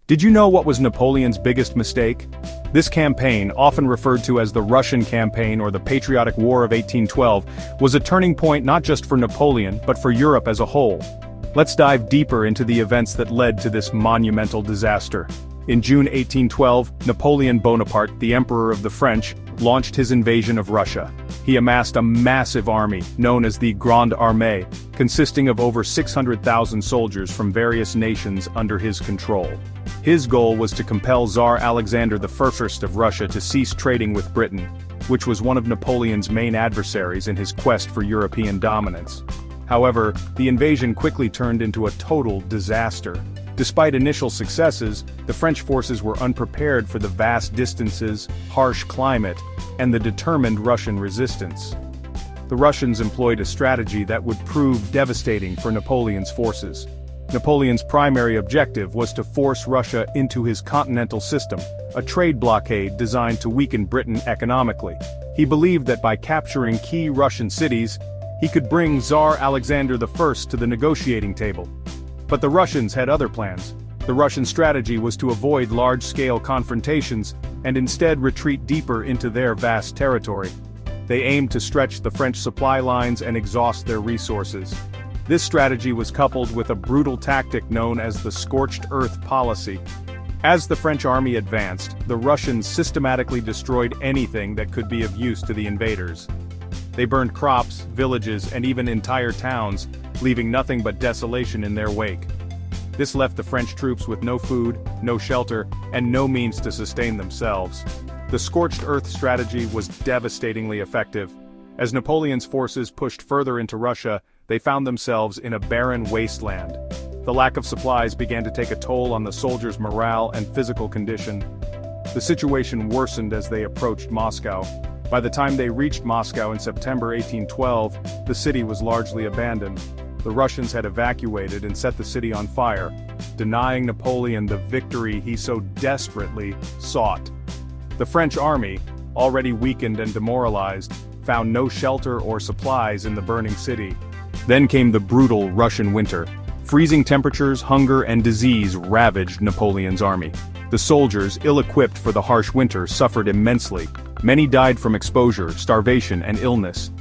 Did you know what was Napoleon's biggest mistake? This campaign, often referred to as the Russian Campaign or the Patriotic War of 1812, was a turning point not just for Napoleon but for Europe as a whole. Let's dive deeper into the events that led to this monumental disaster. In June 1812, Napoleon Bonaparte, the Emperor of the French, launched his invasion of Russia. He amassed a massive army, known as the Grande Armée, consisting of over 600,000 soldiers from various nations under his control. His goal was to compel Tsar Alexander I of Russia to cease trading with Britain, which was one of Napoleon's main adversaries in his quest for European dominance. However, the invasion quickly turned into a total disaster. Despite initial successes, the French forces were unprepared for the vast distances, harsh climate, and the determined Russian resistance. The Russians employed a strategy that would prove devastating for Napoleon's forces. Napoleon's primary objective was to force Russia into his continental system, a trade blockade designed to weaken Britain economically. He believed that by capturing key Russian cities, he could bring Tsar Alexander I to the negotiating table. But the Russians had other plans. The Russian strategy was to avoid large-scale confrontations and instead retreat deeper into their vast territory. They aimed to stretch the French supply lines and exhaust their resources. This strategy was coupled with a brutal tactic known as the scorched earth policy. As the French army advanced, the Russians systematically destroyed anything that could be of use to the invaders. They burned crops, villages, and even entire towns, leaving nothing but desolation in their wake. This left the French troops with no food, no shelter, and no means to sustain themselves. The scorched earth strategy was devastatingly effective. As Napoleon's forces pushed further into Russia, they found themselves in a barren wasteland. The lack of supplies began to take a toll on the soldiers' morale and physical condition. The situation worsened as they approached Moscow. By the time they reached Moscow in September 1812, the city was largely abandoned. The Russians had evacuated and set the city on fire, denying Napoleon the victory he so desperately sought. The French army, already weakened and demoralized, found no shelter or supplies in the burning city. Then came the brutal Russian winter. Freezing temperatures, hunger, and disease ravaged Napoleon's army. The soldiers, ill-equipped for the harsh winter, suffered immensely. Many died from exposure, starvation, and illness.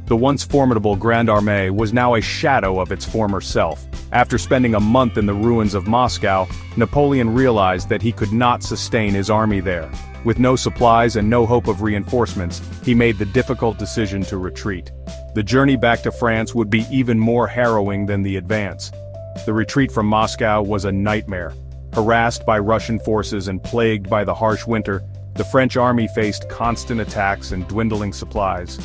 The once formidable Grande Armée was now a shadow of its former self. After spending a month in the ruins of Moscow, Napoleon realized that he could not sustain his army there. With no supplies and no hope of reinforcements, he made the difficult decision to retreat. The journey back to France would be even more harrowing than the advance. The retreat from Moscow was a nightmare. Harassed by Russian forces and plagued by the harsh winter, the French army faced constant attacks and dwindling supplies.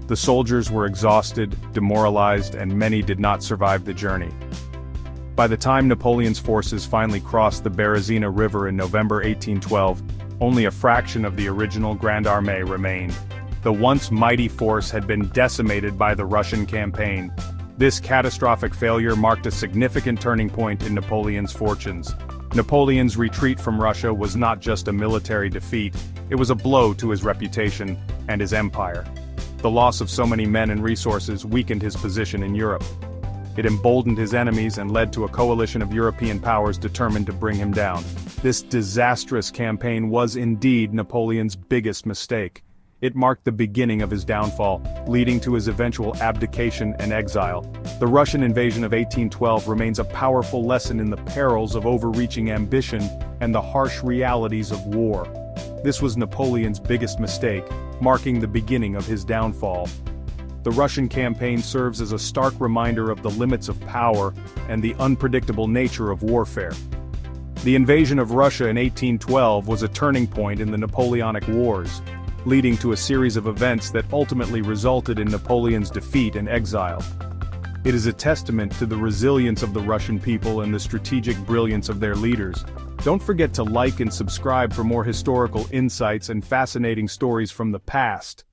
The soldiers were exhausted, demoralized, and many did not survive the journey. By the time Napoleon's forces finally crossed the Berezina River in November 1812, only a fraction of the original Grande Armée remained. The once mighty force had been decimated by the Russian campaign. This catastrophic failure marked a significant turning point in Napoleon's fortunes. Napoleon's retreat from Russia was not just a military defeat, it was a blow to his reputation and his empire. The loss of so many men and resources weakened his position in Europe. It emboldened his enemies and led to a coalition of European powers determined to bring him down. This disastrous campaign was indeed Napoleon's biggest mistake. It marked the beginning of his downfall, leading to his eventual abdication and exile. The Russian invasion of 1812 remains a powerful lesson in the perils of overreaching ambition and the harsh realities of war. This was Napoleon's biggest mistake, marking the beginning of his downfall. The Russian campaign serves as a stark reminder of the limits of power and the unpredictable nature of warfare. The invasion of Russia in 1812 was a turning point in the Napoleonic Wars, leading to a series of events that ultimately resulted in Napoleon's defeat and exile. It is a testament to the resilience of the Russian people and the strategic brilliance of their leaders. Don't forget to like and subscribe for more historical insights and fascinating stories from the past.